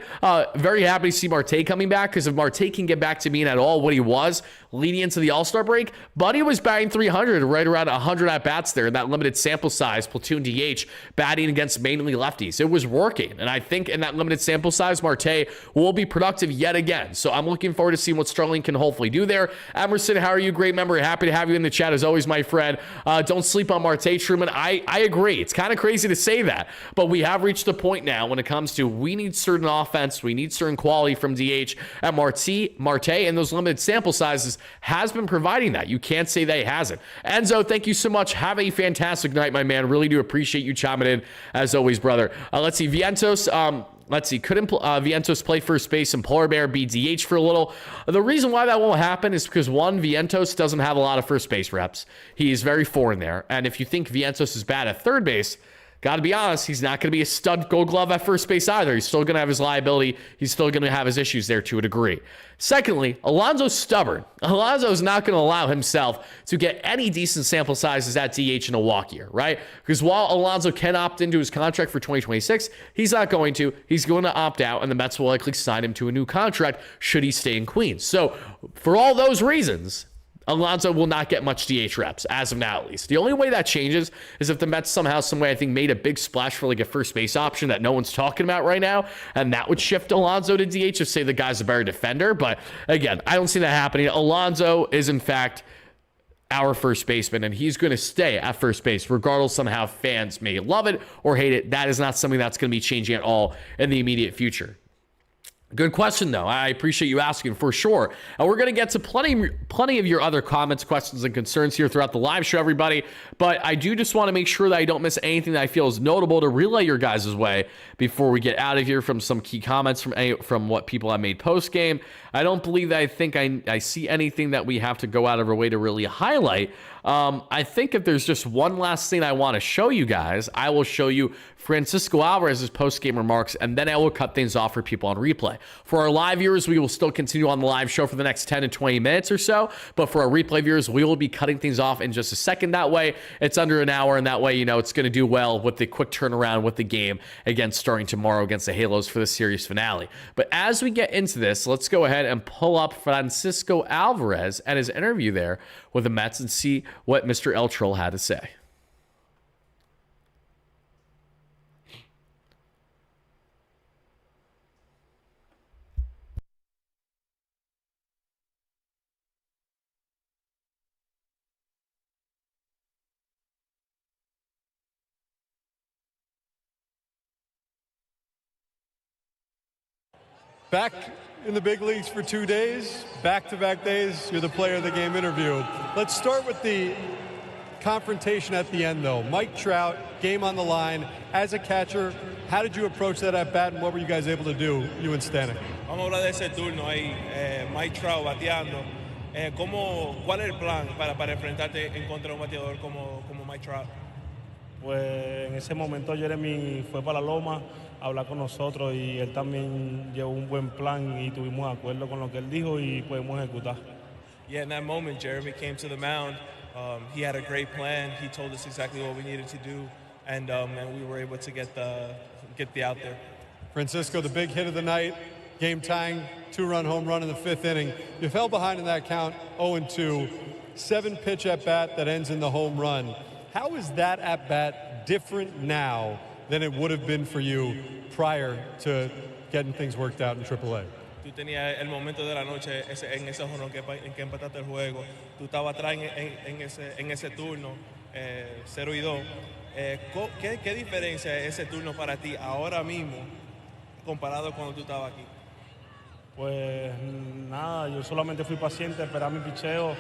Very happy to see Marte coming back, because if Marte can get back to being at all what he was leading into the All-Star break, Buddy was batting 300, right around 100 at-bats there in that limited sample size, platoon DH, batting against mainly lefties. It was working, and I think in that limited sample size, Marte will be productive yet again. So I'm looking forward to seeing what Starling can hopefully do there. Emerson, how are you? Great member. Happy to have you in the chat as always, my friend. Don't sleep on Marte, Truman. I agree. It's kind of crazy to say that, but we have reached a point now when it comes to we need certain offense, we need certain quality from DH, and Marte and those limited sample sizes has been providing that. You can't say that he hasn't. Enzo, thank you so much. Have a fantastic night, my man. Really do appreciate you chiming in as always, brother. Let's see. Vientos, let's see, couldn't Vientos play first base and Polar Bear be DH for a little? The reason why that won't happen is because, one, Vientos doesn't have a lot of first base reps. He is very foreign there. And if you think Vientos is bad at third base, got to be honest, he's not going to be a stud Gold Glove at first base either. He's still going to have his liability. He's still going to have his issues there to a degree. Secondly, Alonso's stubborn. Alonso's not going to allow himself to get any decent sample sizes at DH in a walk year, right? Because while Alonso can opt into his contract for 2026, he's not going to. He's going to opt out, and the Mets will likely sign him to a new contract should he stay in Queens. So for all those reasons, Alonso will not get much DH reps, as of now at least. The only way that changes is if the Mets somehow, some way, I think, made a big splash for like a first base option that no one's talking about right now, and that would shift Alonso to DH if, say, the guy's a better defender. But again, I don't see that happening. Alonso is, in fact, our first baseman, and he's going to stay at first base, regardless on how fans may love it or hate it. That is not something that's going to be changing at all in the immediate future. Good question, though. I appreciate you asking for sure. And we're going to get to plenty of your other comments, questions, and concerns here throughout the live show, everybody. But I do just want to make sure that I don't miss anything that I feel is notable to relay your guys' way before we get out of here from some key comments from what people have made post-game. I don't believe that I see anything that we have to go out of our way to really highlight. I think if there's just one last thing I want to show you guys, I will show you Francisco Alvarez's post-game remarks, and then I will cut things off for people on replay. For our live viewers, we will still continue on the live show for the next 10 to 20 minutes or so, but for our replay viewers, we will be cutting things off in just a second. That way, it's under an hour, and that way, it's going to do well with the quick turnaround with the game, again, starting tomorrow against the Halos for the series finale. But as we get into this, let's go ahead and pull up Francisco Alvarez and his interview there with the Mets and see what Mr. El Troll had to say. Back in the big leagues for 2 days, back-to-back days, you're the player of the game interview. Let's start with the confrontation at the end, though. Mike Trout, game on the line. As a catcher, how did you approach that at-bat, and what were you guys able to do, you and Stanek? Vamos a hablar de ese turno ahí, Mike Trout bateando. ¿Cuál es el plan para enfrentarte en contra de un bateador como Mike Trout? Pues en ese momento Jeremy fue para la loma a hablar con nosotros y él también llevó un buen plan y tuvimos de acuerdo con lo que él dijo y pudimos ejecutar. Yeah, in that moment, Jeremy came to the mound. He had a great plan. He told us exactly what we needed to do, and we were able to get the out there. Francisco, the big hit of the night, game tying, 2-run home run in the 5th inning. You fell behind in that count, 0-2, 7-pitch at bat that ends in the home run. How is that at bat different now than it would have been for you prior to getting things worked out in AAA? Tú tenías el momento de la noche en ese jonrón en que empataste el juego. Tú estabas atrás en ese turno, 0-2. ¿Qué diferencia es ese turno para ti ahora mismo comparado cuando tú estabas aquí? Pues nada, yo solamente fui paciente, esperar mi picheo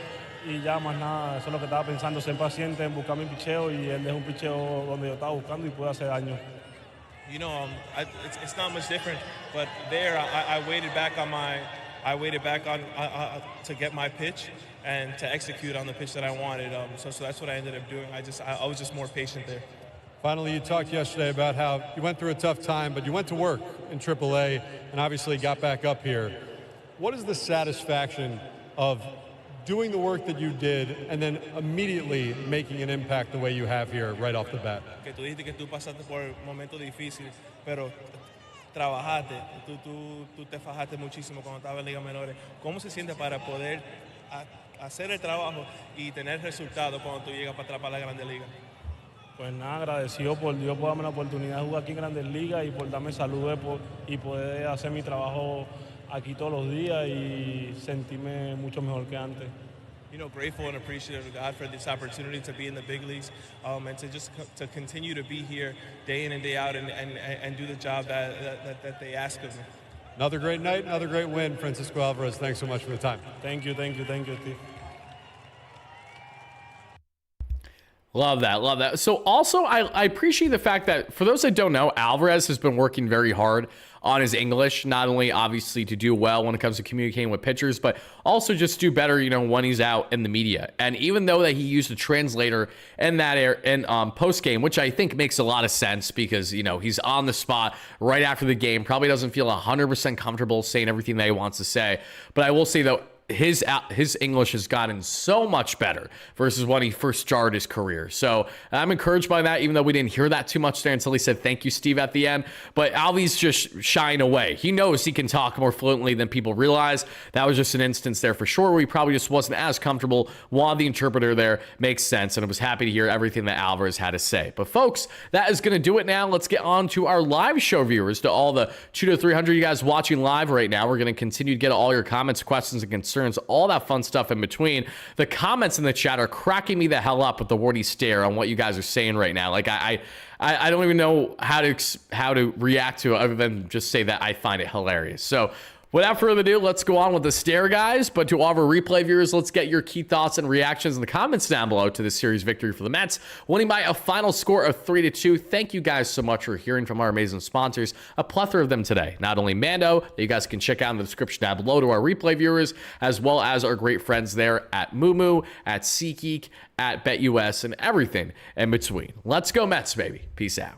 y ya más nada. Eso es lo que estaba pensando, ser paciente en buscar mi picheo y él dejó un picheo donde yo estaba buscando y pude hacer daño. You know, it's not much different, but there I waited back on to get my pitch and to execute on the pitch that I wanted. So that's what I ended up doing. I was just more patient there. Finally, you talked yesterday about how you went through a tough time, but you went to work in AAA and obviously got back up here. What is the satisfaction of doing the work that you did and then immediately making an impact the way you have here right off the bat? Que tú dijiste que tú pasaste por momentos difíciles, pero trabajaste, tú te fajaste muchísimo cuando estabas en Ligas Menores. ¿Cómo se siente para poder hacer el trabajo y tener resultados cuando tú llegas para atrás para la Grandes Ligas? Pues nada, agradecido por Dios por darme la oportunidad de jugar aquí en Grandes Ligas y por darme salud y poder hacer mi trabajo aquí todos los días y sentirme mucho mejor que antes. You know, grateful and appreciative of God for this opportunity to be in the big leagues and to continue to be here day in and day out and do the job that they ask of me. Another great night, another great win. Francisco Alvarez, thanks so much for the time. Thank you, Steve. Love that. Love that. So also, I appreciate the fact that for those that don't know, Alvarez has been working very hard on his English, not only obviously to do well when it comes to communicating with pitchers, but also just do better, you know, when he's out in the media. And even though that he used a translator in that post game, which I think makes a lot of sense because, you know, he's on the spot right after the game, probably doesn't feel 100% comfortable saying everything that he wants to say. But I will say though, his English has gotten so much better versus when he first started his career. So I'm encouraged by that, even though we didn't hear that too much there until he said, "Thank you, Steve," at the end. But Alvy's just shying away. He knows he can talk more fluently than people realize. That was just an instance there for sure where he probably just wasn't as comfortable. Wanted the interpreter there. Makes sense. And I was happy to hear everything that Alvarez had to say. But folks, that is going to do it now. Let's get on to our live show viewers, to all the 200 to 300 you guys watching live right now. We're going to continue to get all your comments, questions, and concerns, all that fun stuff in between. The comments in the chat are cracking me the hell up with the Wardy stare on what you guys are saying right now. Like I don't even know how to react to it other than just say that I find it hilarious. So without further ado, let's go on with the stare, guys. But to all of our replay viewers, let's get your key thoughts and reactions in the comments down below to this series victory for the Mets, winning by a final score of 3-2. Thank you guys so much for hearing from our amazing sponsors, a plethora of them today. Not only Mando, that you guys can check out in the description down below to our replay viewers, as well as our great friends there at Moomoo, at SeatGeek, at BetUS, and everything in between. Let's go Mets, baby. Peace out.